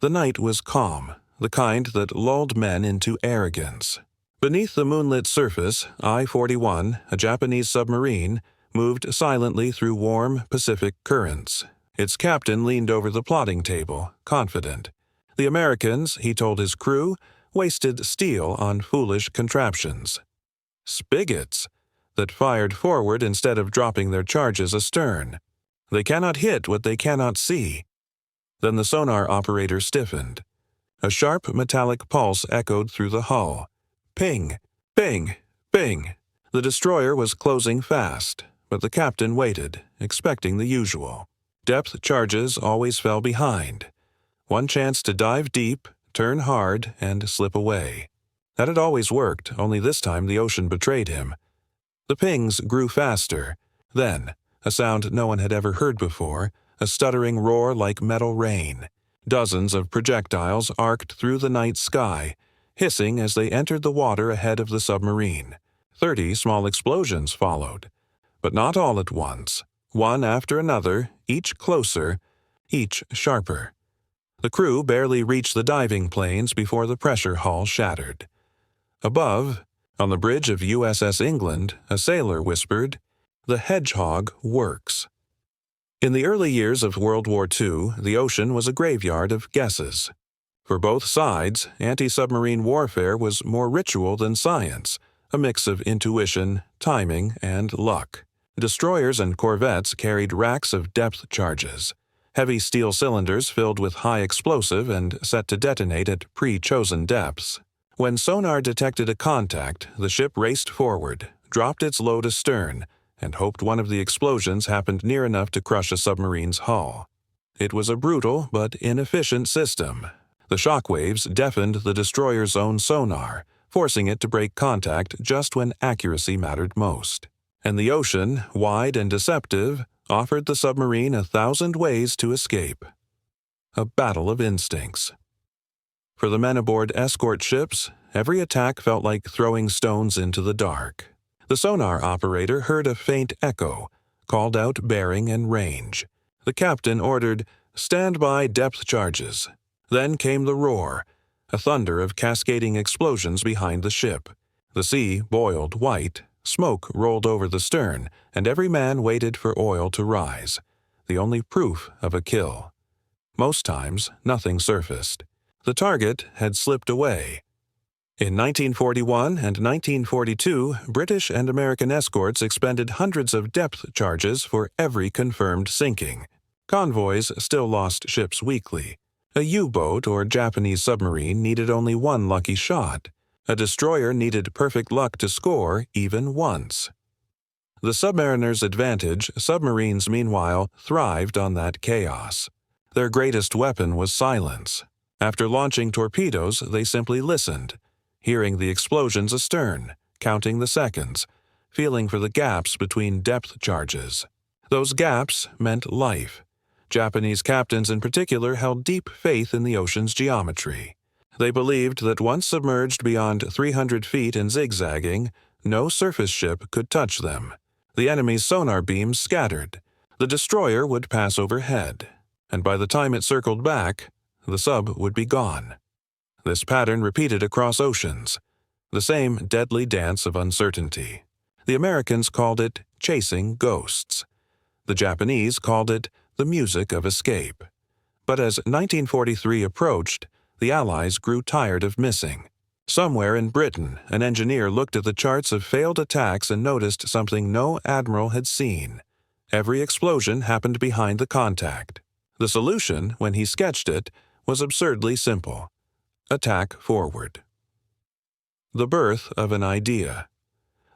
The night was calm, the kind that lulled men into arrogance. Beneath the moonlit surface, I-41, a Japanese submarine, moved silently through warm Pacific currents. Its captain leaned over the plotting table, confident. The Americans, he told his crew, wasted steel on foolish contraptions. Spigots that fired forward instead of dropping their charges astern. They cannot hit what they cannot see. Then the sonar operator stiffened. A sharp metallic pulse echoed through the hull. Ping, ping, ping. The destroyer was closing fast, but the captain waited, expecting the usual. Depth charges always fell behind. One chance to dive deep, turn hard, and slip away. That had always worked, only this time the ocean betrayed him. The pings grew faster. Then, a sound no one had ever heard before, a stuttering roar like metal rain. Dozens of projectiles arced through the night sky, hissing as they entered the water ahead of the submarine. 30 small explosions followed, but not all at once. One after another, each closer, each sharper. The crew barely reached the diving planes before the pressure hull shattered. Above, on the bridge of USS England, a sailor whispered, "The Hedgehog works." In the early years of World War II, the ocean was a graveyard of guesses. For both sides, anti-submarine warfare was more ritual than science, a mix of intuition, timing, and luck. Destroyers and corvettes carried racks of depth charges, heavy steel cylinders filled with high explosive and set to detonate at pre-chosen depths. When sonar detected a contact, the ship raced forward, dropped its load astern, and hoped one of the explosions happened near enough to crush a submarine's hull. It was a brutal but inefficient system. The shockwaves deafened the destroyer's own sonar, forcing it to break contact just when accuracy mattered most. And the ocean, wide and deceptive, offered the submarine 1,000 ways to escape. A battle of instincts. For the men aboard escort ships, every attack felt like throwing stones into the dark. The sonar operator heard a faint echo, called out bearing and range. The captain ordered, "Stand by depth charges." Then came the roar, a thunder of cascading explosions behind the ship. The sea boiled white. Smoke rolled over the stern, and every man waited for oil to rise, the only proof of a kill. Most times, nothing surfaced. The target had slipped away. In 1941 and 1942, British and American escorts expended hundreds of depth charges for every confirmed sinking. Convoys still lost ships weekly. A U-boat or Japanese submarine needed only one lucky shot. A destroyer needed perfect luck to score even once. The submariner's advantage, submarines, meanwhile, thrived on that chaos. Their greatest weapon was silence. After launching torpedoes, they simply listened, hearing the explosions astern, counting the seconds, feeling for the gaps between depth charges. Those gaps meant life. Japanese captains in particular held deep faith in the ocean's geometry. They believed that once submerged beyond 300 feet and zigzagging, no surface ship could touch them. The enemy's sonar beams scattered. The destroyer would pass overhead, and by the time it circled back, the sub would be gone. This pattern repeated across oceans, the same deadly dance of uncertainty. The Americans called it chasing ghosts. The Japanese called it the music of escape. But as 1943 approached, the Allies grew tired of missing. Somewhere in Britain, an engineer looked at the charts of failed attacks and noticed something no admiral had seen. Every explosion happened behind the contact. The solution, when he sketched it, was absurdly simple. Attack forward. The birth of an idea.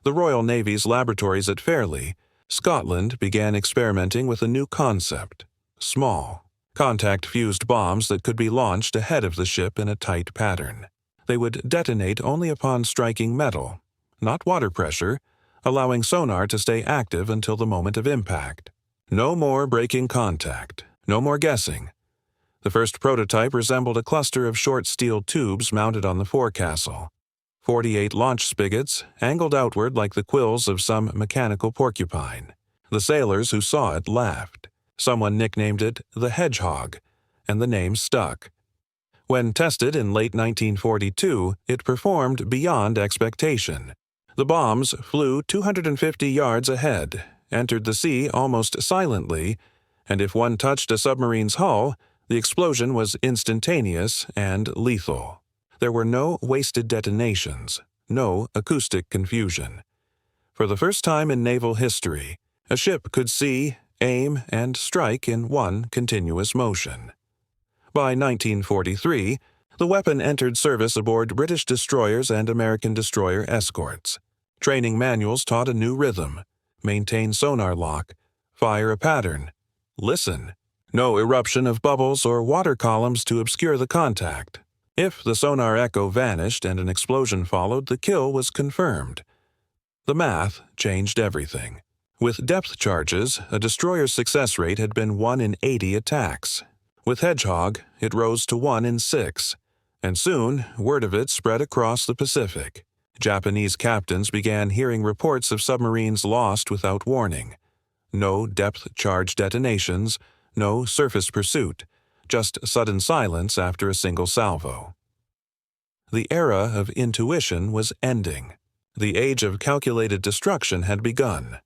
The Royal Navy's laboratories at Fairlie, Scotland, began experimenting with a new concept: small, contact-fused bombs that could be launched ahead of the ship in a tight pattern. They would detonate only upon striking metal, not water pressure, allowing sonar to stay active until the moment of impact. No more breaking contact, no more guessing. The first prototype resembled a cluster of short steel tubes mounted on the forecastle. 48 launch spigots, angled outward like the quills of some mechanical porcupine. The sailors who saw it laughed. Someone nicknamed it the Hedgehog, and the name stuck. When tested in late 1942, it performed beyond expectation. The bombs flew 250 yards ahead, entered the sea almost silently, and if one touched a submarine's hull, the explosion was instantaneous and lethal. There were no wasted detonations, no acoustic confusion. For the first time in naval history, a ship could see, aim, and strike in one continuous motion. By 1943, the weapon entered service aboard British destroyers and American destroyer escorts. Training manuals taught a new rhythm: maintain sonar lock, fire a pattern, listen. No eruption of bubbles or water columns to obscure the contact. If the sonar echo vanished and an explosion followed, the kill was confirmed. The math changed everything. With depth charges, a destroyer's success rate had been 1 in 80 attacks. With Hedgehog, it rose to 1 in 6, and soon word of it spread across the Pacific. Japanese captains began hearing reports of submarines lost without warning. No depth charge detonations, no surface pursuit, just sudden silence after a single salvo. The era of intuition was ending. The age of calculated destruction had begun.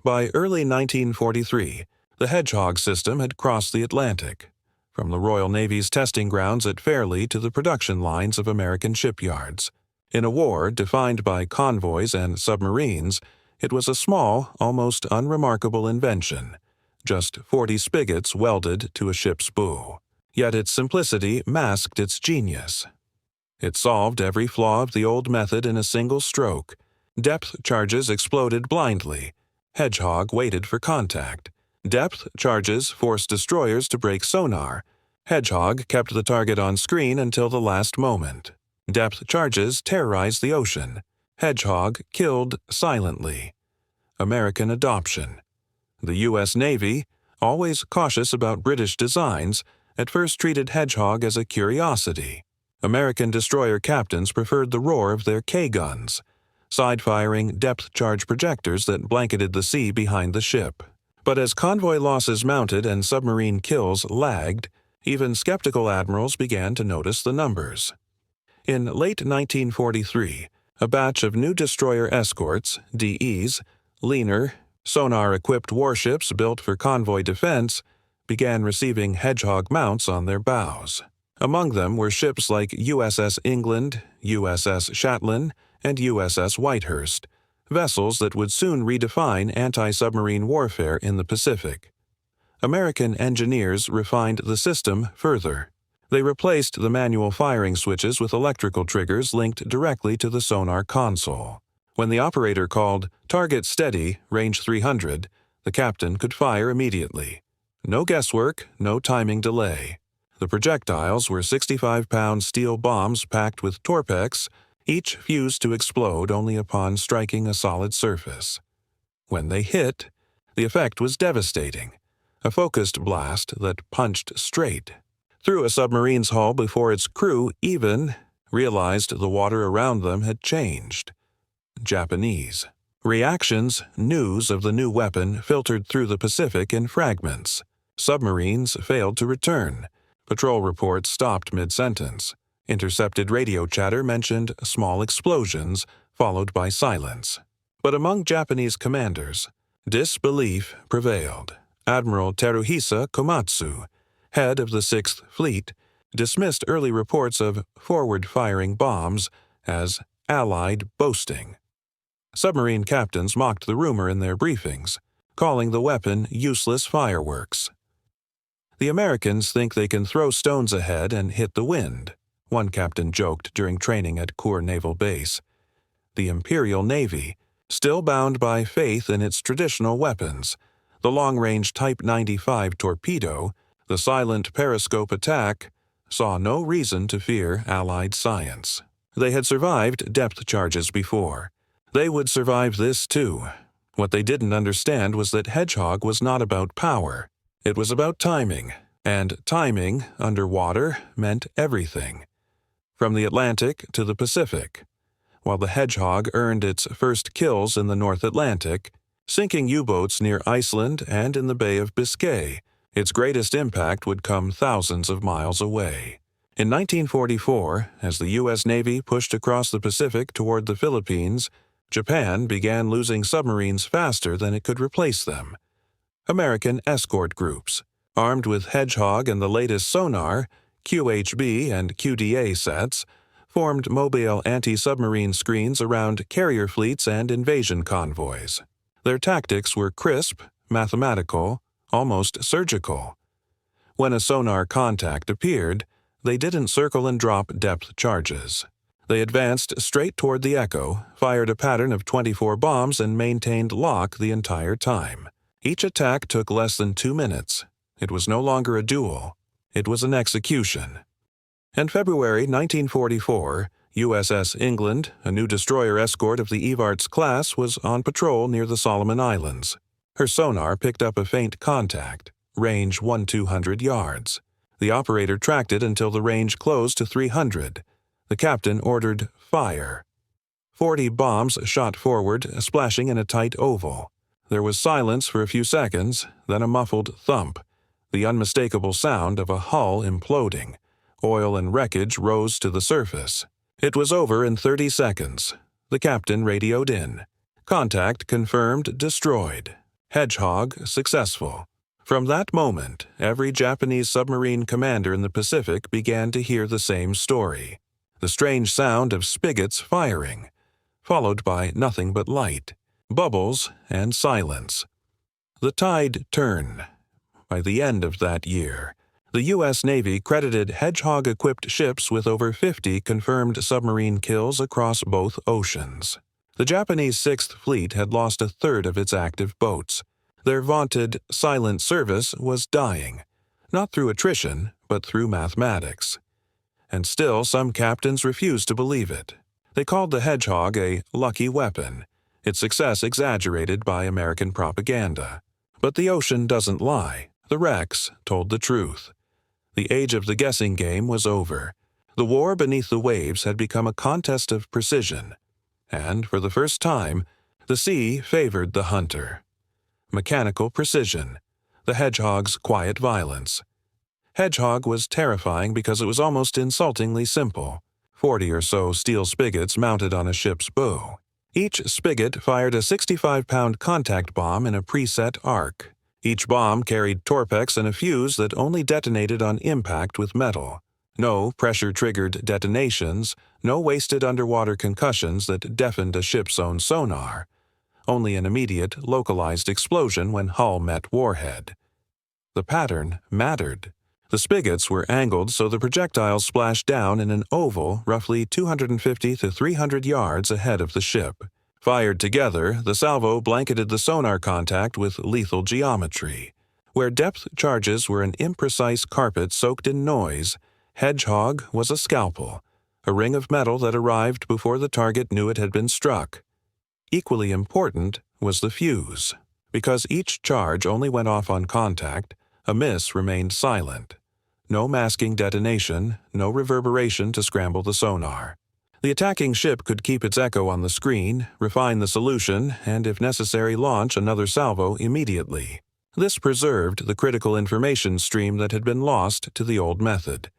By early 1943, the Hedgehog system had crossed the Atlantic, from the Royal Navy's testing grounds at Fairleigh to the production lines of American shipyards. In a war defined by convoys and submarines, it was a small, almost unremarkable invention, just 40 spigots welded to a ship's bow. Yet its simplicity masked its genius. It solved every flaw of the old method in a single stroke. Depth charges exploded blindly. Hedgehog waited for contact. Depth charges forced destroyers to break sonar. Hedgehog kept the target on screen until the last moment. Depth charges terrorized the ocean. Hedgehog killed silently. American adoption. The U.S. Navy, always cautious about British designs, at first treated Hedgehog as a curiosity. American destroyer captains preferred the roar of their K-guns, side-firing depth-charge projectors that blanketed the sea behind the ship. But as convoy losses mounted and submarine kills lagged, even skeptical admirals began to notice the numbers. In late 1943, a batch of new destroyer escorts, DEs, leaner, sonar-equipped warships built for convoy defense, began receiving Hedgehog mounts on their bows. Among them were ships like USS England, USS Shetland, and USS Whitehurst, vessels that would soon redefine anti-submarine warfare in the Pacific. American engineers refined the system further. They replaced the manual firing switches with electrical triggers linked directly to the sonar console. When the operator called "Target Steady, Range 300," the captain could fire immediately. No guesswork, no timing delay. The projectiles were 65-pound steel bombs packed with Torpex, each fused to explode only upon striking a solid surface. When they hit, the effect was devastating. A focused blast that punched straight through a submarine's hull before its crew even realized the water around them had changed. Japanese. Reactions, news of the new weapon filtered through the Pacific in fragments. Submarines failed to return. Patrol reports stopped mid-sentence. Intercepted radio chatter mentioned small explosions, followed by silence. But among Japanese commanders, disbelief prevailed. Admiral Teruhisa Komatsu, head of the 6th Fleet, dismissed early reports of forward-firing bombs as Allied boasting. Submarine captains mocked the rumor in their briefings, calling the weapon useless fireworks. "The Americans think they can throw stones ahead and hit the wind," one captain joked during training at Kure Naval Base. The Imperial Navy, still bound by faith in its traditional weapons, the long-range Type 95 torpedo, the silent periscope attack, saw no reason to fear Allied science. They had survived depth charges before. They would survive this too. What they didn't understand was that Hedgehog was not about power. It was about timing, and timing underwater meant everything. From the Atlantic to the Pacific. While the Hedgehog earned its first kills in the North Atlantic, sinking U-boats near Iceland and in the Bay of Biscay, its greatest impact would come thousands of miles away. In 1944, as the U.S. Navy pushed across the Pacific toward the Philippines, Japan began losing submarines faster than it could replace them. American escort groups, armed with Hedgehog and the latest sonar, QHB and QDA sets, formed mobile anti-submarine screens around carrier fleets and invasion convoys. Their tactics were crisp, mathematical, almost surgical. When a sonar contact appeared, they didn't circle and drop depth charges. They advanced straight toward the Echo, fired a pattern of 24 bombs, and maintained lock the entire time. Each attack took less than 2 minutes. It was no longer a duel. It was an execution. In February 1944, USS England, a new destroyer escort of the Evarts class, was on patrol near the Solomon Islands. Her sonar picked up a faint contact, range 1-200 yards. The operator tracked it until the range closed to 300. The captain ordered fire. 40 bombs shot forward, splashing in a tight oval. There was silence for a few seconds, then a muffled thump, the unmistakable sound of a hull imploding. Oil and wreckage rose to the surface. It was over in 30 seconds. The captain radioed in. Contact confirmed destroyed. Hedgehog successful. From that moment, every Japanese submarine commander in the Pacific began to hear the same story. The strange sound of spigots firing, followed by nothing but light, bubbles, and silence. The tide turned. By the end of that year, the U.S. Navy credited Hedgehog-equipped ships with over 50 confirmed submarine kills across both oceans. The Japanese Sixth Fleet had lost a third of its active boats. Their vaunted silent service was dying, not through attrition, but through mathematics. And still some captains refused to believe it. They called the Hedgehog a lucky weapon, its success exaggerated by American propaganda. But the ocean doesn't lie. The wrecks told the truth. The age of the guessing game was over. The war beneath the waves had become a contest of precision. And, for the first time, the sea favored the hunter. Mechanical precision, the Hedgehog's quiet violence. Hedgehog was terrifying because it was almost insultingly simple. 40 or so steel spigots mounted on a ship's bow. Each spigot fired a 65-pound contact bomb in a preset arc. Each bomb carried torpex and a fuse that only detonated on impact with metal. No pressure-triggered detonations, no wasted underwater concussions that deafened a ship's own sonar. Only an immediate, localized explosion when hull met warhead. The pattern mattered. The spigots were angled so the projectiles splashed down in an oval roughly 250 to 300 yards ahead of the ship. Fired together, the salvo blanketed the sonar contact with lethal geometry. Where depth charges were an imprecise carpet soaked in noise, Hedgehog was a scalpel, a ring of metal that arrived before the target knew it had been struck. Equally important was the fuse. Because each charge only went off on contact, a miss remained silent. No masking detonation, no reverberation to scramble the sonar. The attacking ship could keep its echo on the screen, refine the solution, and if necessary launch another salvo immediately. This preserved the critical information stream that had been lost to the old method.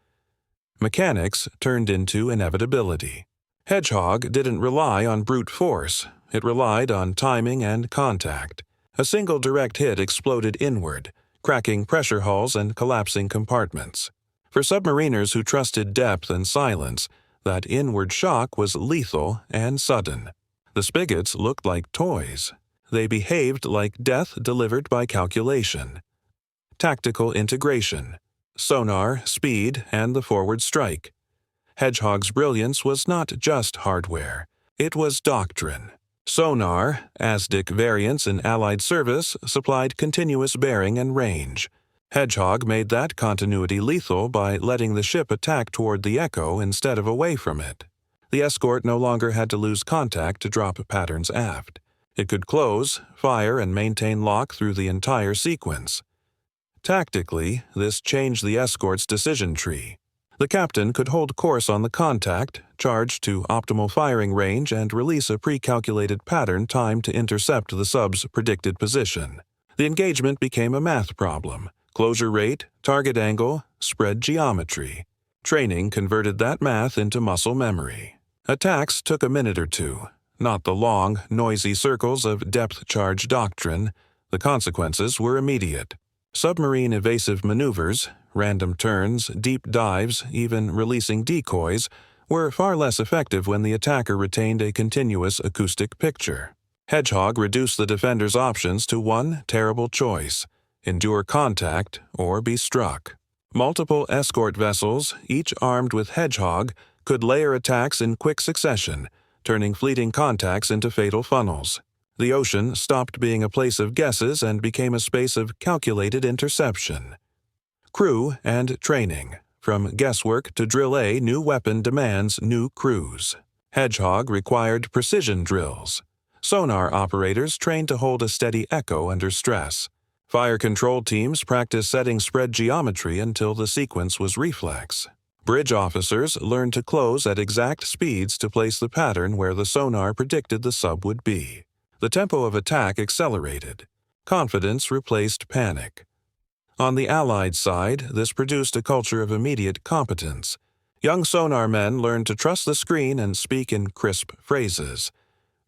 Mechanics turned into inevitability. Hedgehog didn't rely on brute force. It relied on timing and contact. A single direct hit exploded inward, cracking pressure hulls and collapsing compartments. For submariners who trusted depth and silence, that inward shock was lethal and sudden. The spigots looked like toys. They behaved like death delivered by calculation. Tactical integration, sonar, speed, and the forward strike. Hedgehog's brilliance was not just hardware. It was doctrine. Sonar, ASDIC variants in Allied service, supplied continuous bearing and range. Hedgehog made that continuity lethal by letting the ship attack toward the Echo instead of away from it. The escort no longer had to lose contact to drop patterns aft. It could close, fire, and maintain lock through the entire sequence. Tactically, this changed the escort's decision tree. The captain could hold course on the contact, charge to optimal firing range, and release a pre-calculated pattern timed to intercept the sub's predicted position. The engagement became a math problem: closure rate, target angle, spread geometry. Training converted that math into muscle memory. Attacks took a minute or two, not the long, noisy circles of depth-charge doctrine. The consequences were immediate. Submarine evasive maneuvers, random turns, deep dives, even releasing decoys, were far less effective when the attacker retained a continuous acoustic picture. Hedgehog reduced the defender's options to one terrible choice: endure contact or be struck. Multiple escort vessels, each armed with Hedgehog, could layer attacks in quick succession, turning fleeting contacts into fatal funnels. The ocean stopped being a place of guesses and became a space of calculated interception. Crew and training. From guesswork to Drill A, new weapon demands new crews. Hedgehog required precision drills. Sonar operators trained to hold a steady echo under stress. Fire control teams practiced setting spread geometry until the sequence was reflex. Bridge officers learned to close at exact speeds to place the pattern where the sonar predicted the sub would be. The tempo of attack accelerated. Confidence replaced panic. On the Allied side, this produced a culture of immediate competence. Young sonar men learned to trust the screen and speak in crisp phrases.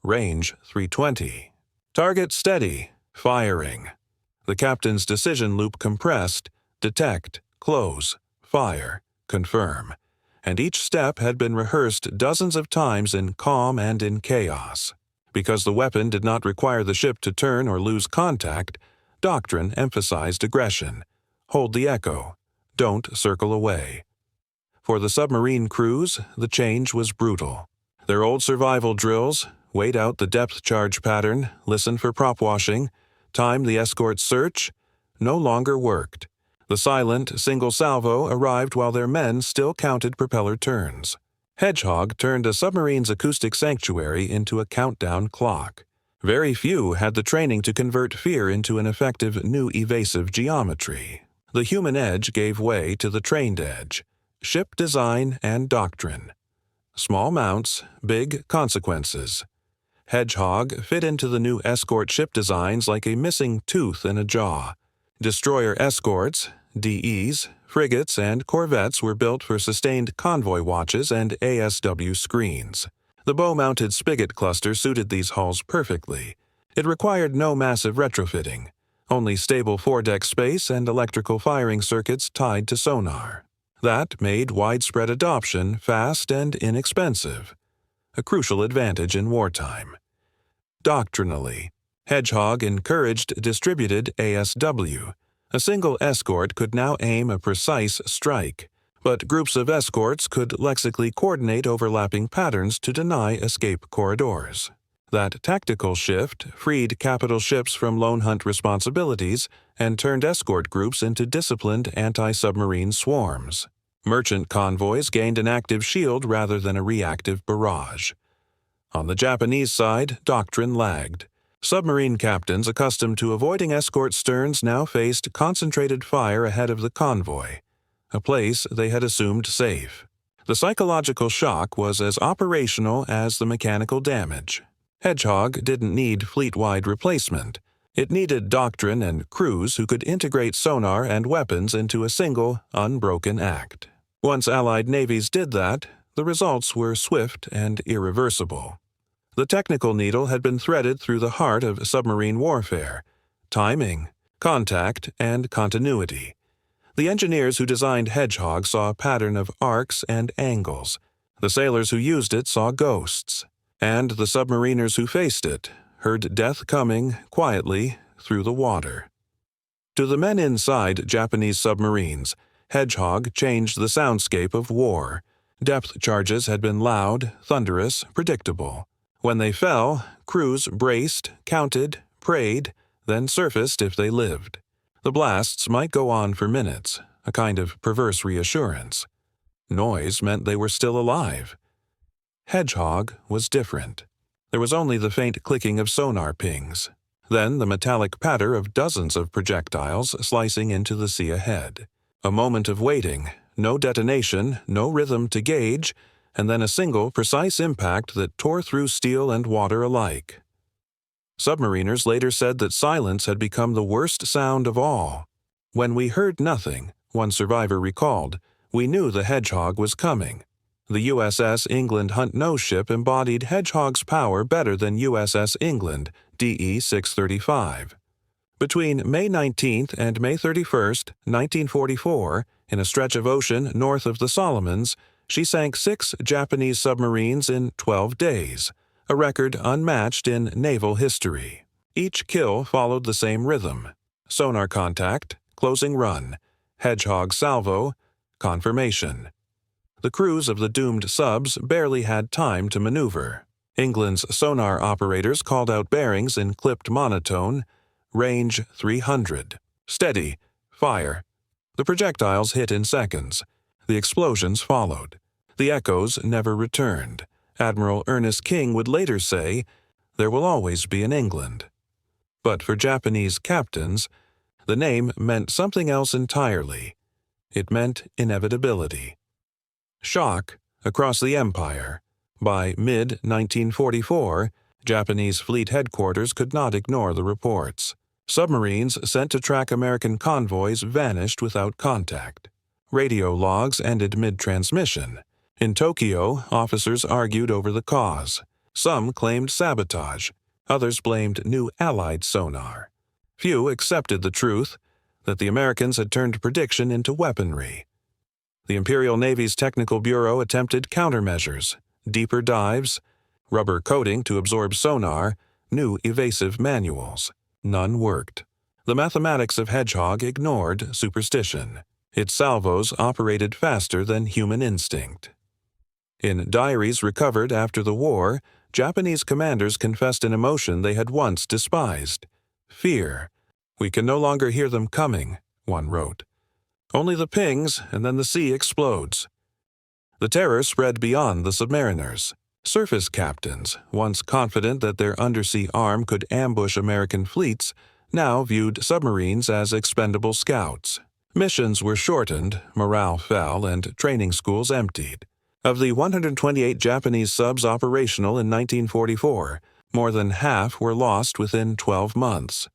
Range 320. Target steady. Firing. The captain's decision loop compressed: detect, close, fire, confirm. And each step had been rehearsed dozens of times in calm and in chaos. Because the weapon did not require the ship to turn or lose contact, doctrine emphasized aggression. Hold the echo. Don't circle away. For the submarine crews, the change was brutal. Their old survival drills, wait out the depth charge pattern, listen for prop washing, time the escort search, no longer worked. The silent, single salvo arrived while their men still counted propeller turns. Hedgehog turned a submarine's acoustic sanctuary into a countdown clock. Very few had the training to convert fear into an effective new evasive geometry. The human edge gave way to the trained edge. Ship design and doctrine. Small mounts, big consequences. Hedgehog fit into the new escort ship designs like a missing tooth in a jaw. Destroyer escorts, DEs, frigates, and corvettes were built for sustained convoy watches and ASW screens. The bow-mounted spigot cluster suited these hulls perfectly. It required no massive retrofitting, only stable foredeck space and electrical firing circuits tied to sonar. That made widespread adoption fast and inexpensive, a crucial advantage in wartime. Doctrinally, Hedgehog encouraged distributed ASW. A single escort could now aim a precise strike, but groups of escorts could lexically coordinate overlapping patterns to deny escape corridors. That tactical shift freed capital ships from lone hunt responsibilities and turned escort groups into disciplined anti-submarine swarms. Merchant convoys gained an active shield rather than a reactive barrage. On the Japanese side, doctrine lagged. Submarine captains accustomed to avoiding escort sterns now faced concentrated fire ahead of the convoy, a place they had assumed safe. The psychological shock was as operational as the mechanical damage. Hedgehog didn't need fleet-wide replacement. It needed doctrine and crews who could integrate sonar and weapons into a single, unbroken act. Once Allied navies did that, the results were swift and irreversible. The technical needle had been threaded through the heart of submarine warfare: timing, contact, and continuity. The engineers who designed Hedgehog saw a pattern of arcs and angles. The sailors who used it saw ghosts. And the submariners who faced it heard death coming, quietly, through the water. To the men inside Japanese submarines, Hedgehog changed the soundscape of war. Depth charges had been loud, thunderous, predictable. When they fell, crews braced, counted, prayed, then surfaced if they lived. The blasts might go on for minutes, a kind of perverse reassurance. Noise meant they were still alive. Hedgehog was different. There was only the faint clicking of sonar pings, then the metallic patter of dozens of projectiles slicing into the sea ahead. A moment of waiting, no detonation, no rhythm to gauge, and then a single, precise impact that tore through steel and water alike. Submariners later said that silence had become the worst sound of all. When we heard nothing, one survivor recalled, We knew the Hedgehog was coming. The USS England Hunt-Nose ship embodied Hedgehog's power better than USS England, DE-635. Between May 19th and May 31st, 1944, in a stretch of ocean north of the Solomons, she sank 6 Japanese submarines in 12 days, a record unmatched in naval history. Each kill followed the same rhythm: sonar contact, closing run, Hedgehog salvo, confirmation. The crews of the doomed subs barely had time to maneuver. England's sonar operators called out bearings in clipped monotone: range 300. Steady. Fire. The projectiles hit in seconds. The explosions followed. The echoes never returned. Admiral Ernest King would later say, "There will always be an England." But for Japanese captains, the name meant something else entirely. It meant inevitability. Shock across the empire. By mid-1944, Japanese fleet headquarters could not ignore the reports. Submarines sent to track American convoys vanished without contact. Radio logs ended mid-transmission. In Tokyo, officers argued over the cause. Some claimed sabotage. Others blamed new Allied sonar. Few accepted the truth that the Americans had turned prediction into weaponry. The Imperial Navy's Technical Bureau attempted countermeasures: deeper dives, rubber coating to absorb sonar, new evasive manuals. None worked. The mathematics of Hedgehog ignored superstition. Its salvos operated faster than human instinct. In diaries recovered after the war, Japanese commanders confessed an emotion they had once despised: fear. "We can no longer hear them coming," one wrote. "Only the pings, and then the sea explodes." The terror spread beyond the submariners. Surface captains, once confident that their undersea arm could ambush American fleets, now viewed submarines as expendable scouts. Missions were shortened, morale fell, and training schools emptied. Of the 128 Japanese subs operational in 1944, more than half were lost within 12 months.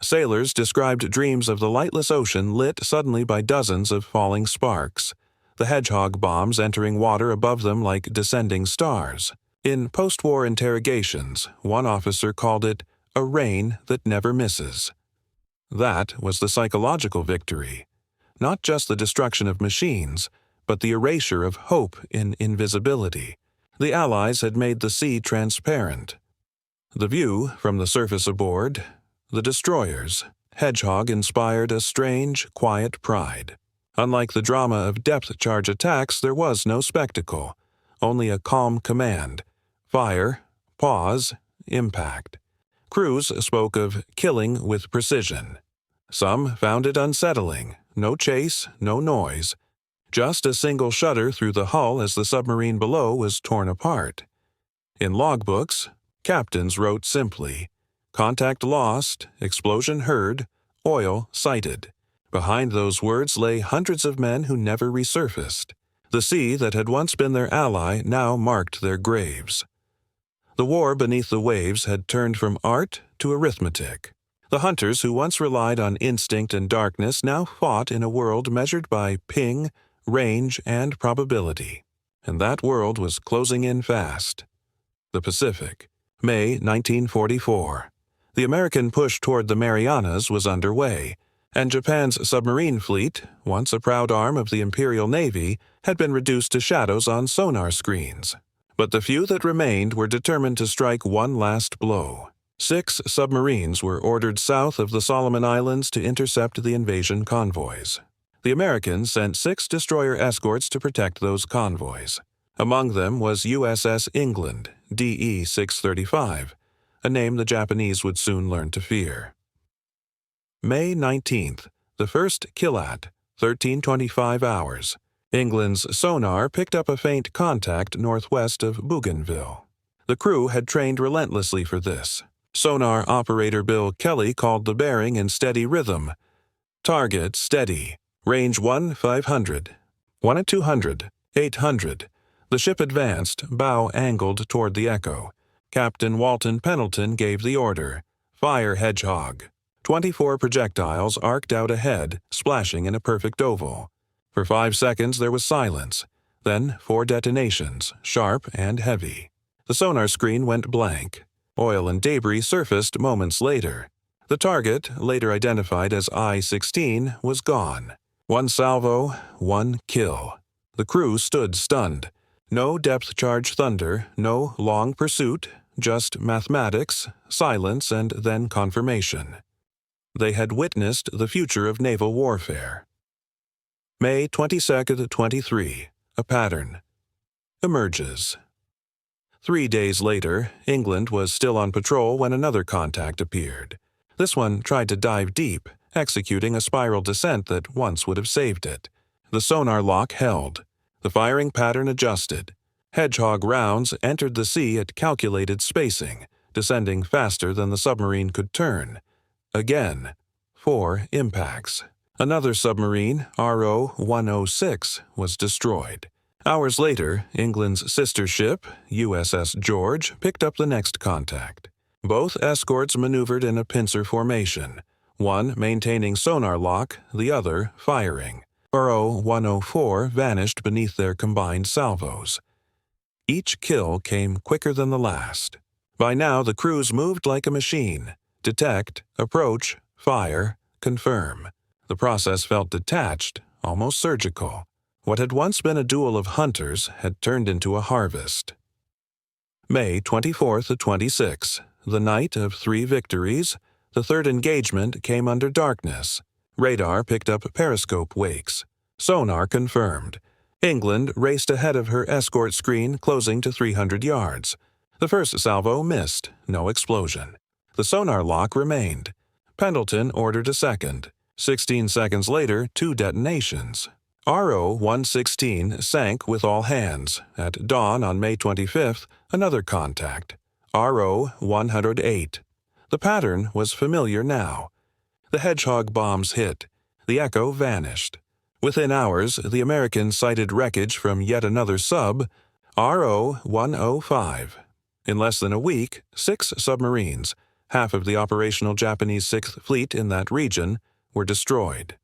Sailors described dreams of the lightless ocean lit suddenly by dozens of falling sparks, the Hedgehog bombs entering water above them like descending stars. In post-war interrogations, one officer called it a rain that never misses. That was the psychological victory, not just the destruction of machines, but the erasure of hope in invisibility. The Allies had made the sea transparent. The view from the surface aboard, the destroyers, Hedgehog inspired a strange, quiet pride. Unlike the drama of depth-charge attacks, there was no spectacle, only a calm command: fire, pause, impact. Crews spoke of killing with precision. Some found it unsettling: no chase, no noise, just a single shudder through the hull as the submarine below was torn apart. In logbooks, captains wrote simply: contact lost, explosion heard, oil sighted. Behind those words lay hundreds of men who never resurfaced. The sea that had once been their ally now marked their graves. The war beneath the waves had turned from art to arithmetic. The hunters who once relied on instinct and darkness now fought in a world measured by ping, range, and probability. And that world was closing in fast. The Pacific. May 1944. The American push toward the Marianas was underway, and Japan's submarine fleet, once a proud arm of the Imperial Navy, had been reduced to shadows on sonar screens. But the few that remained were determined to strike one last blow. 6 submarines were ordered south of the Solomon Islands to intercept the invasion convoys. The Americans sent 6 destroyer escorts to protect those convoys. Among them was USS England, DE-635, a name the Japanese would soon learn to fear. May 19th, the first kill at 13:25 hours. England's sonar picked up a faint contact northwest of Bougainville. The crew had trained relentlessly for this. Sonar operator Bill Kelly called the bearing in steady rhythm: target steady, range 1-500, 1-200, 800. The ship advanced, bow angled toward the echo. Captain Walton Pendleton gave the order: fire Hedgehog. 24 projectiles arced out ahead, splashing in a perfect oval. For 5 seconds there was silence, then 4 detonations, sharp and heavy. The sonar screen went blank. Oil and debris surfaced moments later. The target, later identified as I-16, was gone. 1 salvo, 1 kill. The crew stood stunned. No depth-charge thunder, no long pursuit, just mathematics, silence, and then confirmation. They had witnessed the future of naval warfare. May 22, 23. A pattern emerges. 3 days later, England was still on patrol when another contact appeared. This one tried to dive deep, executing a spiral descent that once would have saved it. The sonar lock held. The firing pattern adjusted. Hedgehog rounds entered the sea at calculated spacing, descending faster than the submarine could turn. Again, 4 impacts. Another submarine, RO-106, was destroyed. Hours later, England's sister ship, USS George, picked up the next contact. Both escorts maneuvered in a pincer formation, one maintaining sonar lock, the other firing. RO-104 vanished beneath their combined salvos. Each kill came quicker than the last. By now, the crews moved like a machine. Detect, approach, fire, confirm. The process felt detached, almost surgical. What had once been a duel of hunters had turned into a harvest. May 24-26, the night of 3 victories, the third engagement came under darkness. Radar picked up periscope wakes. Sonar confirmed. England raced ahead of her escort screen, closing to 300 yards. The first salvo missed, no explosion. The sonar lock remained. Pendleton ordered a second. 16 seconds later, 2 detonations. RO-116 sank with all hands. At dawn on May 25th, another contact. RO-108. The pattern was familiar now. The Hedgehog bombs hit. The echo vanished. Within hours, the Americans sighted wreckage from yet another sub, RO-105. In less than a week, 6 submarines, half of the operational Japanese Sixth Fleet in that region, were destroyed.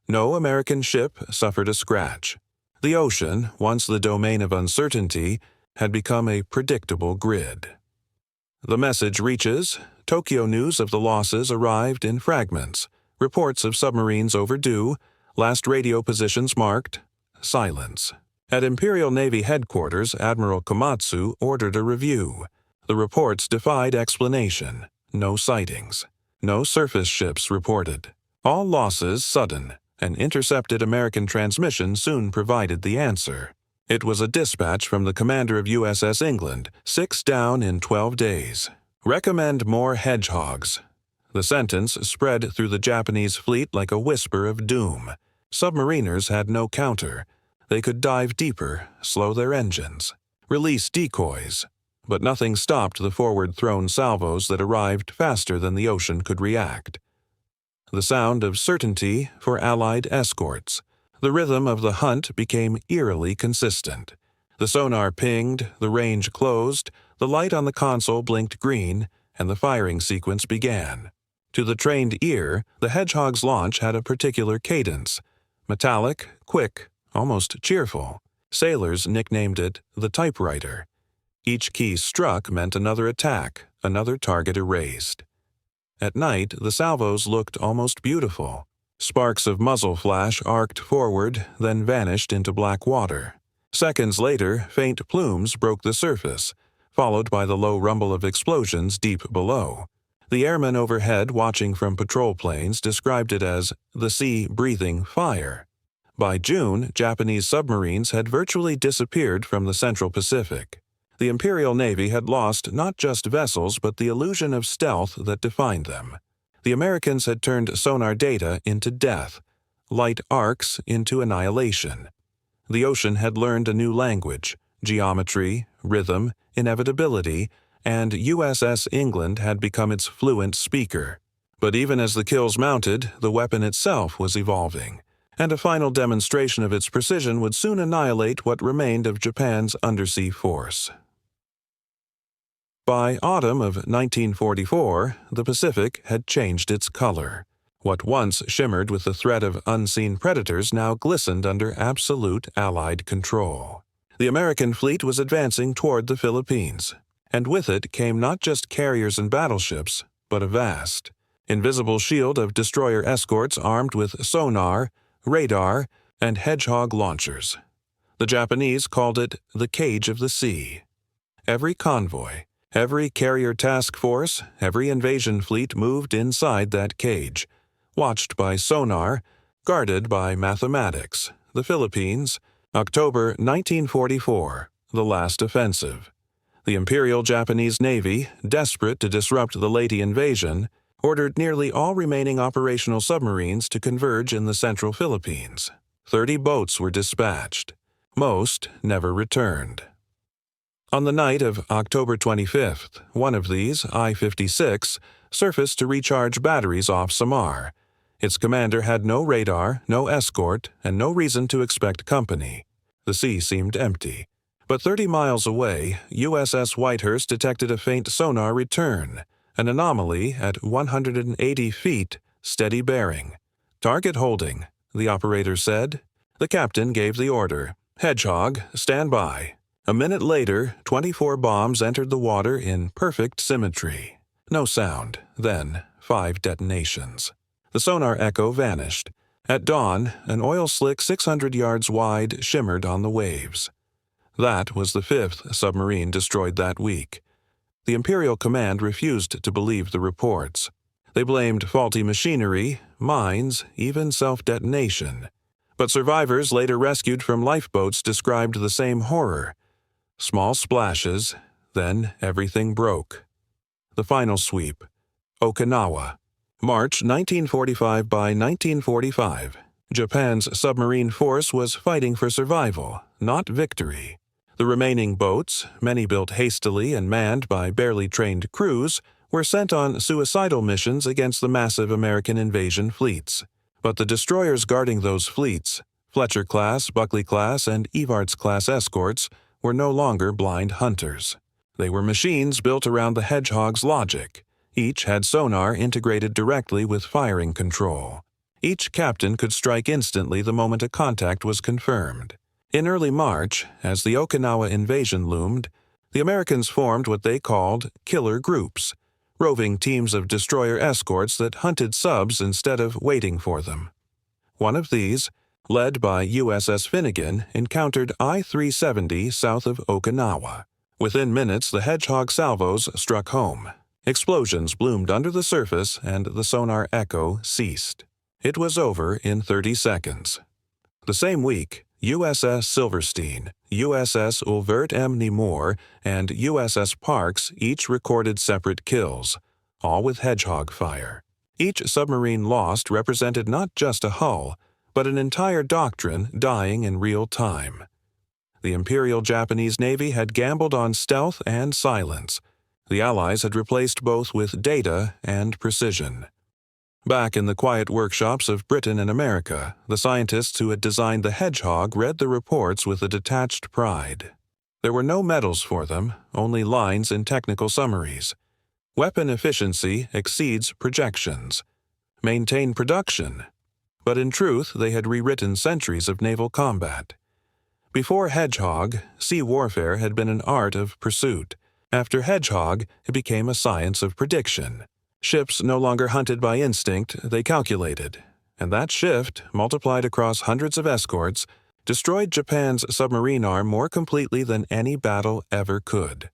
No American ship suffered a scratch. The ocean, once the domain of uncertainty, had become a predictable grid. The message reaches. Tokyo news of the losses arrived in fragments. Reports of submarines overdue. Last radio positions marked. Silence. At Imperial Navy headquarters, Admiral Komatsu ordered a review. The reports defied explanation. No sightings. No surface ships reported. All losses sudden. An intercepted American transmission soon provided the answer. It was a dispatch from the commander of USS England, 6 down in 12 days. Recommend more Hedgehogs. The sentence spread through the Japanese fleet like a whisper of doom. Submariners had no counter. They could dive deeper, slow their engines, release decoys. But nothing stopped the forward-thrown salvos that arrived faster than the ocean could react. The sound of certainty for Allied escorts. The rhythm of the hunt became eerily consistent. The sonar pinged, the range closed, the light on the console blinked green, and the firing sequence began. To the trained ear, the Hedgehog's launch had a particular cadence. Metallic, quick, almost cheerful. Sailors nicknamed it the typewriter. Each key struck meant another attack, another target erased. At night, the salvos looked almost beautiful. Sparks of muzzle flash arced forward, then vanished into black water. Seconds later, faint plumes broke the surface, followed by the low rumble of explosions deep below. The airmen overhead watching from patrol planes described it as the sea breathing fire. By June, Japanese submarines had virtually disappeared from the Central Pacific. The Imperial Navy had lost not just vessels but the illusion of stealth that defined them. The Americans had turned sonar data into death, light arcs into annihilation. The ocean had learned a new language, geometry, rhythm, inevitability, and USS England had become its fluent speaker. But even as the kills mounted, the weapon itself was evolving, and a final demonstration of its precision would soon annihilate what remained of Japan's undersea force. By autumn of 1944, the Pacific had changed its color. What once shimmered with the threat of unseen predators now glistened under absolute Allied control. The American fleet was advancing toward the Philippines, and with it came not just carriers and battleships, but a vast, invisible shield of destroyer escorts armed with sonar, radar, and Hedgehog launchers. The Japanese called it the Cage of the Sea. Every convoy, every carrier task force, every invasion fleet moved inside that cage, watched by sonar, guarded by mathematics. The Philippines, October 1944, the last offensive. The Imperial Japanese Navy, desperate to disrupt the Leyte invasion, ordered nearly all remaining operational submarines to converge in the central Philippines. 30 boats were dispatched. Most never returned. On the night of October 25th, one of these, I-56, surfaced to recharge batteries off Samar. Its commander had no radar, no escort, and no reason to expect company. The sea seemed empty. But 30 miles away, USS Whitehurst detected a faint sonar return, an anomaly at 180 feet, steady bearing. "Target holding," the operator said. The captain gave the order. "Hedgehog, stand by." A minute later, 24 bombs entered the water in perfect symmetry. No sound, then 5 detonations. The sonar echo vanished. At dawn, an oil slick 600 yards wide shimmered on the waves. That was the 5th submarine destroyed that week. The Imperial Command refused to believe the reports. They blamed faulty machinery, mines, even self-detonation. But survivors later rescued from lifeboats described the same horror. Small splashes, then everything broke. The final sweep. Okinawa. March 1945 by 1945. Japan's submarine force was fighting for survival, not victory. The remaining boats, many built hastily and manned by barely trained crews, were sent on suicidal missions against the massive American invasion fleets. But the destroyers guarding those fleets, Fletcher-class, Buckley-class, and Evarts-class escorts, were no longer blind hunters. They were machines built around the Hedgehog's logic. Each had sonar integrated directly with firing control. Each captain could strike instantly the moment a contact was confirmed. In early March, as the Okinawa invasion loomed, the Americans formed what they called killer groups, roving teams of destroyer escorts that hunted subs instead of waiting for them. One of these, led by USS Finnegan, encountered I-370 south of Okinawa. Within minutes, the Hedgehog salvos struck home. Explosions bloomed under the surface, and the sonar echo ceased. It was over in 30 seconds. The same week, USS Silverstein, USS Ulvert M. Nimor, and USS Parks each recorded separate kills, all with Hedgehog fire. Each submarine lost represented not just a hull, but an entire doctrine dying in real time. The Imperial Japanese Navy had gambled on stealth and silence. The Allies had replaced both with data and precision. Back in the quiet workshops of Britain and America, the scientists who had designed the Hedgehog read the reports with a detached pride. There were no medals for them, only lines in technical summaries. Weapon efficiency exceeds projections. Maintain production. But in truth, they had rewritten centuries of naval combat. Before Hedgehog, sea warfare had been an art of pursuit. After Hedgehog, it became a science of prediction. Ships no longer hunted by instinct, they calculated. And that shift, multiplied across hundreds of escorts, destroyed Japan's submarine arm more completely than any battle ever could.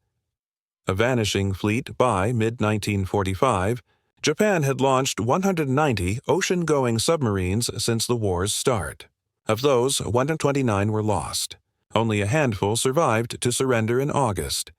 A vanishing fleet by mid-1945, Japan had launched 190 ocean-going submarines since the war's start. Of those, 129 were lost. Only a handful survived to surrender in August.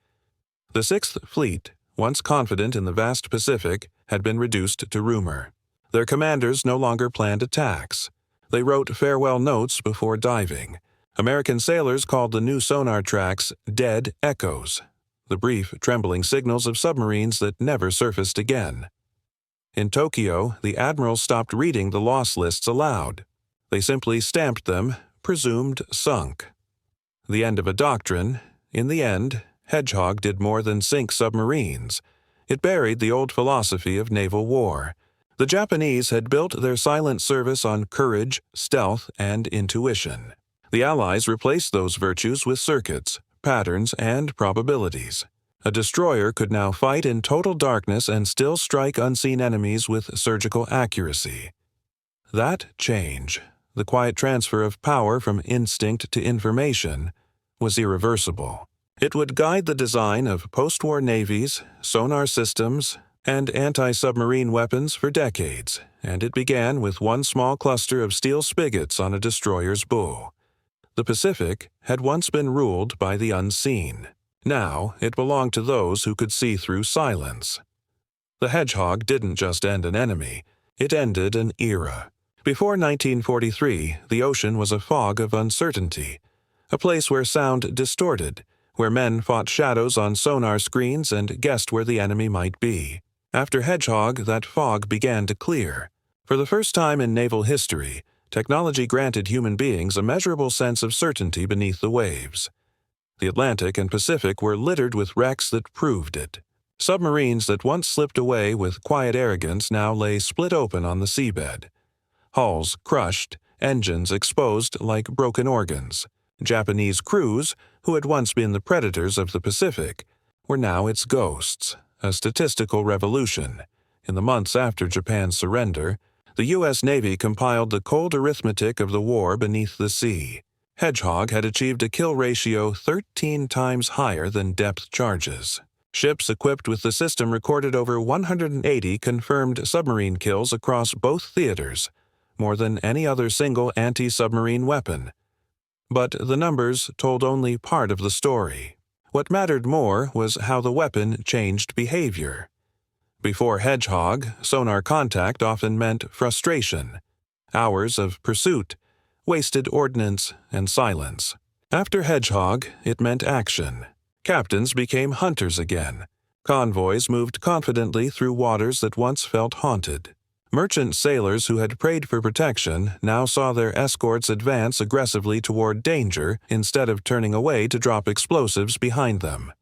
The Sixth Fleet, once confident in the vast Pacific, had been reduced to rumor. Their commanders no longer planned attacks. They wrote farewell notes before diving. American sailors called the new sonar tracks dead echoes, the brief, trembling signals of submarines that never surfaced again. In Tokyo, the Admirals stopped reading the loss lists aloud. They simply stamped them, presumed sunk. The end of a doctrine. In the end, Hedgehog did more than sink submarines. It buried the old philosophy of naval war. The Japanese had built their silent service on courage, stealth, and intuition. The Allies replaced those virtues with circuits, patterns, and probabilities. A destroyer could now fight in total darkness and still strike unseen enemies with surgical accuracy. That change, the quiet transfer of power from instinct to information, was irreversible. It would guide the design of post-war navies, sonar systems, and anti-submarine weapons for decades, and it began with one small cluster of steel spigots on a destroyer's bow. The Pacific had once been ruled by the unseen. Now it belonged to those who could see through silence. The Hedgehog didn't just end an enemy, it ended an era. Before 1943, the ocean was a fog of uncertainty, a place where sound distorted, where men fought shadows on sonar screens and guessed where the enemy might be. After Hedgehog, that fog began to clear. For the first time in naval history, technology granted human beings a measurable sense of certainty beneath the waves. The Atlantic and Pacific were littered with wrecks that proved it. Submarines that once slipped away with quiet arrogance now lay split open on the seabed. Hulls crushed, engines exposed like broken organs. Japanese crews, who had once been the predators of the Pacific, were now its ghosts, a statistical revolution. In the months after Japan's surrender, the U.S. Navy compiled the cold arithmetic of the war beneath the sea. Hedgehog had achieved a kill ratio 13 times higher than depth charges. Ships equipped with the system recorded over 180 confirmed submarine kills across both theaters, more than any other single anti-submarine weapon. But the numbers told only part of the story. What mattered more was how the weapon changed behavior. Before Hedgehog, sonar contact often meant frustration, hours of pursuit, wasted ordnance, and silence. After Hedgehog, it meant action. Captains became hunters again. Convoys moved confidently through waters that once felt haunted. Merchant sailors who had prayed for protection now saw their escorts advance aggressively toward danger instead of turning away to drop explosives behind them.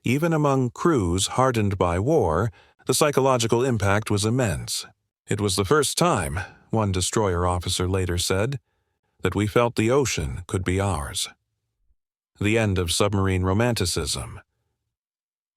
Even among crews hardened by war, the psychological impact was immense. It was the first time, one destroyer officer later said, that we felt the ocean could be ours. The end of submarine romanticism.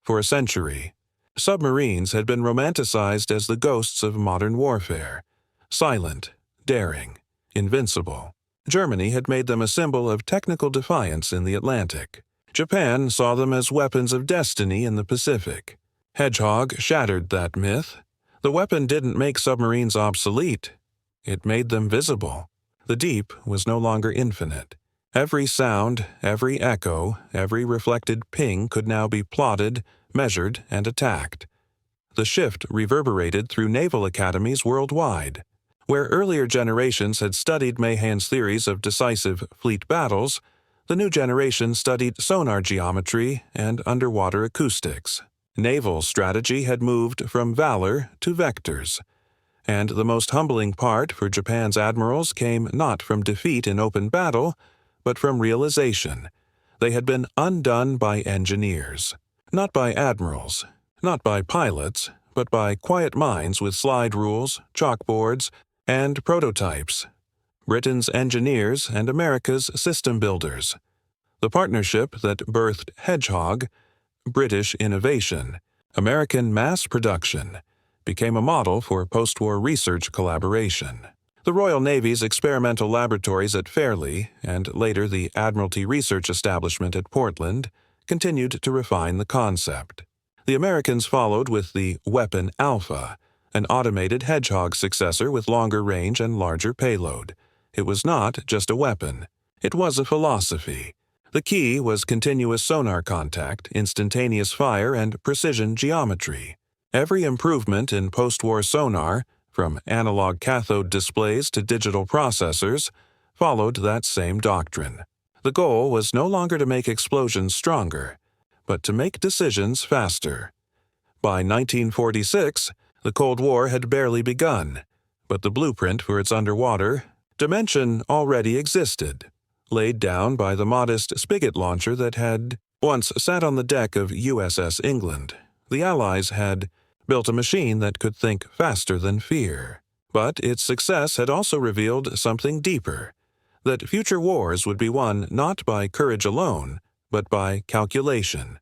For a century, submarines had been romanticized as the ghosts of modern warfare, silent, daring, invincible. Germany had made them a symbol of technical defiance in the Atlantic. Japan saw them as weapons of destiny in the Pacific. Hedgehog shattered that myth. The weapon didn't make submarines obsolete. It made them visible. The deep was no longer infinite. Every sound, every echo, every reflected ping could now be plotted, measured, and attacked. The shift reverberated through naval academies worldwide. Where earlier generations had studied Mahan's theories of decisive fleet battles, the new generation studied sonar geometry and underwater acoustics. Naval strategy had moved from valor to vectors. And the most humbling part for Japan's admirals came not from defeat in open battle, but from realization. They had been undone by engineers. Not by admirals, not by pilots, but by quiet minds with slide rules, chalkboards, and prototypes. Britain's engineers and America's system builders. The partnership that birthed Hedgehog, British innovation, American mass production, became a model for post-war research collaboration. The Royal Navy's experimental laboratories at Fairleigh, and later the Admiralty Research Establishment at Portland, continued to refine the concept. The Americans followed with the Weapon Alpha, an automated Hedgehog successor with longer range and larger payload. It was not just a weapon. It was a philosophy. The key was continuous sonar contact, instantaneous fire, and precision geometry. Every improvement in post-war sonar, from analog cathode displays to digital processors, followed that same doctrine. The goal was no longer to make explosions stronger, but to make decisions faster. By 1946, the Cold War had barely begun, but the blueprint for its underwater dimension already existed, laid down by the modest spigot launcher that had once sat on the deck of USS England. The Allies had built a machine that could think faster than fear. But its success had also revealed something deeper, that future wars would be won not by courage alone, but by calculation.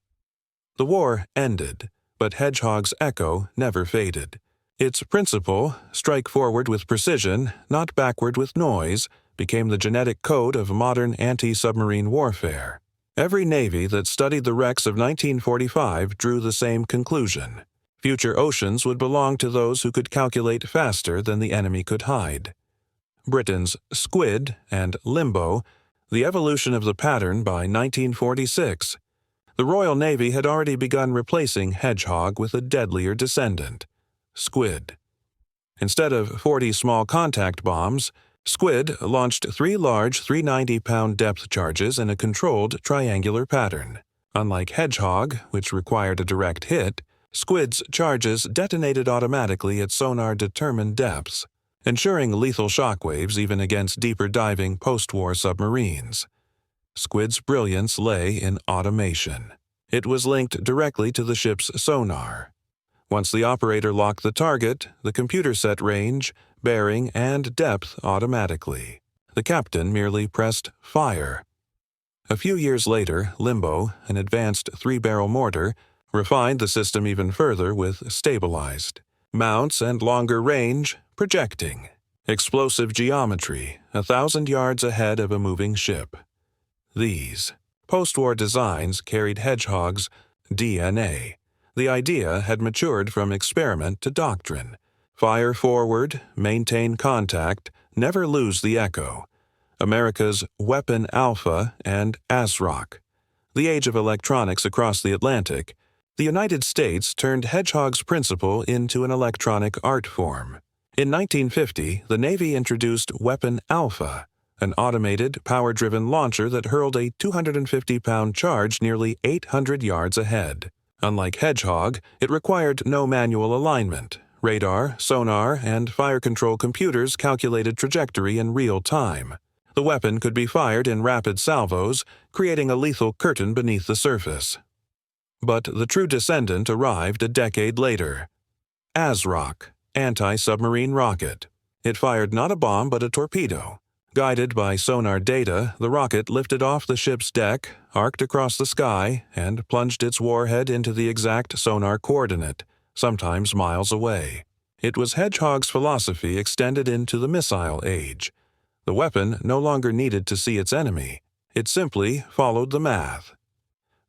The war ended, but Hedgehog's echo never faded. Its principle, strike forward with precision, not backward with noise, became the genetic code of modern anti-submarine warfare. Every Navy that studied the wrecks of 1945 drew the same conclusion. Future oceans would belong to those who could calculate faster than the enemy could hide. Britain's Squid and Limbo, the evolution of the pattern by 1946. The Royal Navy had already begun replacing Hedgehog with a deadlier descendant, Squid. Instead of 40 small contact bombs, Squid launched 3 large 390-pound depth charges in a controlled triangular pattern. Unlike Hedgehog, which required a direct hit, Squid's charges detonated automatically at sonar-determined depths, ensuring lethal shockwaves even against deeper-diving post-war submarines. Squid's brilliance lay in automation. It was linked directly to the ship's sonar. Once the operator locked the target, the computer set range, bearing, and depth automatically. The captain merely pressed fire. A few years later, Limbo, an advanced 3-barrel mortar, refined the system even further with stabilized mounts and longer range, projecting. Explosive geometry, 1,000 yards ahead of a moving ship. These post-war designs carried Hedgehog's DNA. The idea had matured from experiment to doctrine. Fire forward, maintain contact, never lose the echo. America's Weapon Alpha and ASROC. The age of electronics across the Atlantic, the United States turned Hedgehog's principle into an electronic art form. In 1950, the Navy introduced Weapon Alpha, an automated, power-driven launcher that hurled a 250-pound charge nearly 800 yards ahead. Unlike Hedgehog, it required no manual alignment. Radar, sonar, and fire control computers calculated trajectory in real time. The weapon could be fired in rapid salvos, creating a lethal curtain beneath the surface. But the true descendant arrived a decade later. ASROC, anti-submarine rocket. It fired not a bomb but a torpedo. Guided by sonar data, the rocket lifted off the ship's deck, arced across the sky, and plunged its warhead into the exact sonar coordinate, sometimes miles away. It was Hedgehog's philosophy extended into the missile age. The weapon no longer needed to see its enemy. It simply followed the math.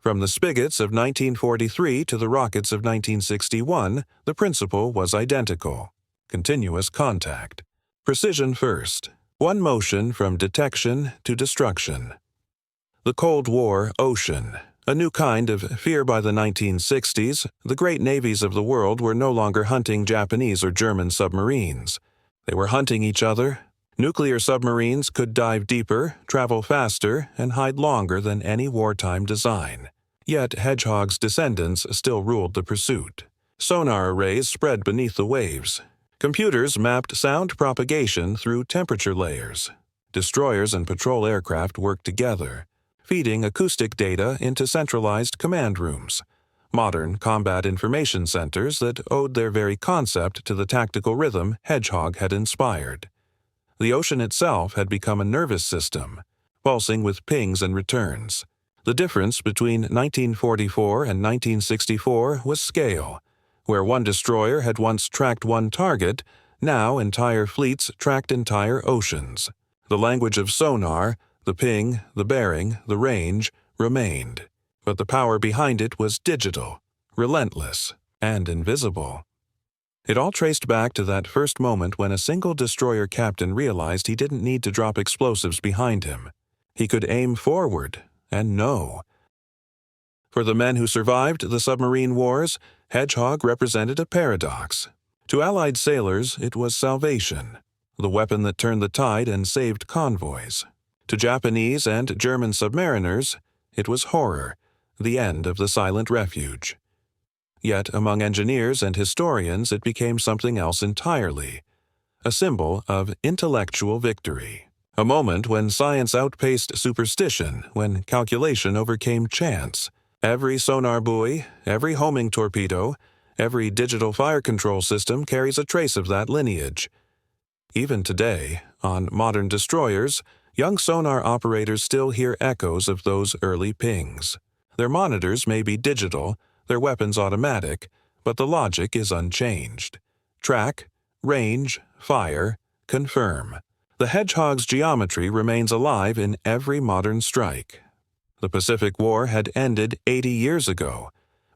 From the spigots of 1943 to the rockets of 1961, the principle was identical. Continuous contact. Precision first. One motion from detection to destruction. The Cold War Ocean. A new kind of fear by the 1960s, the great navies of the world were no longer hunting Japanese or German submarines. They were hunting each other. Nuclear submarines could dive deeper, travel faster, and hide longer than any wartime design. Yet Hedgehog's descendants still ruled the pursuit. Sonar arrays spread beneath the waves. Computers mapped sound propagation through temperature layers. Destroyers and patrol aircraft worked together, feeding acoustic data into centralized command rooms, modern combat information centers that owed their very concept to the tactical rhythm Hedgehog had inspired. The ocean itself had become a nervous system, pulsing with pings and returns. The difference between 1944 and 1964 was scale. Where one destroyer had once tracked one target, now entire fleets tracked entire oceans. The language of sonar, the ping, the bearing, the range, remained. But the power behind it was digital, relentless, and invisible. It all traced back to that first moment when a single destroyer captain realized he didn't need to drop explosives behind him. He could aim forward and know. For the men who survived the submarine wars, Hedgehog represented a paradox. To Allied sailors, it was salvation, the weapon that turned the tide and saved convoys. To Japanese and German submariners, it was horror, the end of the silent refuge. Yet among engineers and historians it became something else entirely, a symbol of intellectual victory. A moment when science outpaced superstition, when calculation overcame chance. Every sonar buoy, every homing torpedo, Every digital fire control system carries a trace of that lineage. Even today, on modern destroyers, young sonar operators still hear echoes of those early pings. Their monitors may be digital, their weapons automatic, but the logic is unchanged. Track, range, fire, confirm. The hedgehog's geometry remains alive in every modern strike. The Pacific War had ended 80 years ago,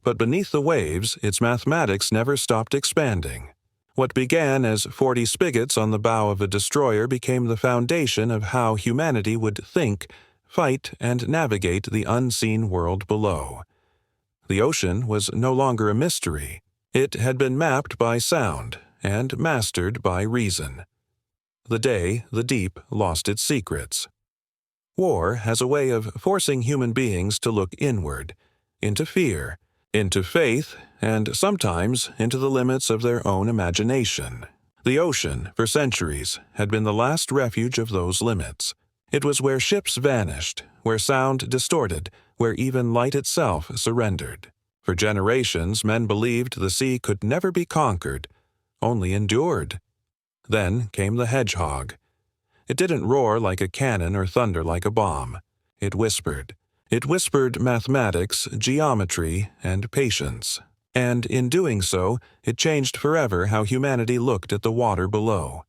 but beneath the waves, its mathematics never stopped expanding. What began as 40 spigots on the bow of a destroyer became the foundation of how humanity would think, fight, and navigate the unseen world below. The ocean was no longer a mystery. It had been mapped by sound and mastered by reason. The day the deep lost its secrets. War has a way of forcing human beings to look inward, into fear, into faith, and sometimes into the limits of their own imagination. The ocean, for centuries, had been the last refuge of those limits. It was where ships vanished, where sound distorted, where even light itself surrendered. For generations, men believed the sea could never be conquered, only endured. Then came the hedgehog. It didn't roar like a cannon or thunder like a bomb. It whispered. It whispered mathematics, geometry, and patience. And in doing so, it changed forever how humanity looked at the water below.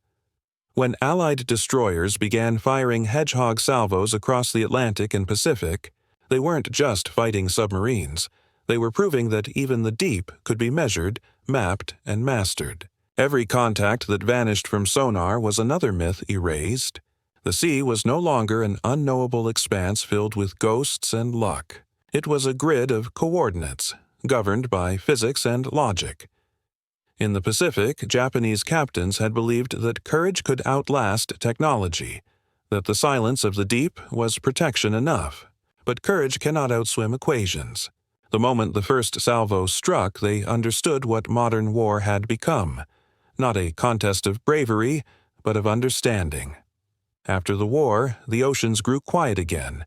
When Allied destroyers began firing hedgehog salvos across the Atlantic and Pacific, they weren't just fighting submarines. They were proving that even the deep could be measured, mapped, and mastered. Every contact that vanished from sonar was another myth erased. The sea was no longer an unknowable expanse filled with ghosts and luck. It was a grid of coordinates, governed by physics and logic. In the Pacific, Japanese captains had believed that courage could outlast technology, that the silence of the deep was protection enough. But courage cannot outswim equations. The moment the first salvo struck, they understood what modern war had become. Not a contest of bravery, but of understanding. After the war, the oceans grew quiet again,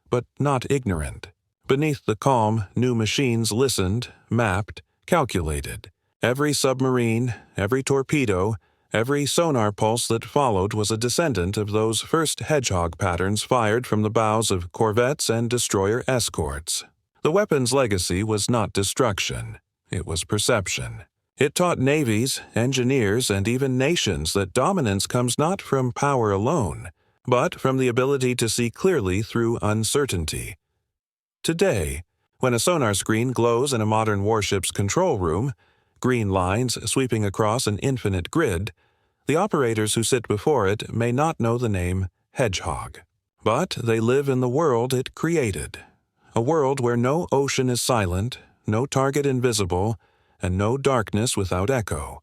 but not ignorant. Beneath the calm, new machines listened, mapped, calculated. Every submarine, every torpedo, every sonar pulse that followed was a descendant of those first hedgehog patterns fired from the bows of corvettes and destroyer escorts. The weapon's legacy was not destruction. It was perception. It taught navies, engineers, and even nations that dominance comes not from power alone, but from the ability to see clearly through uncertainty. Today, when a sonar screen glows in a modern warship's control room, green lines sweeping across an infinite grid, the operators who sit before it may not know the name hedgehog. But they live in the world it created, a world where no ocean is silent, no target invisible, and no darkness without echo.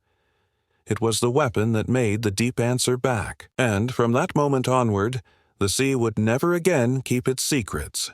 It was the weapon that made the deep answer back, and from that moment onward, the sea would never again keep its secrets.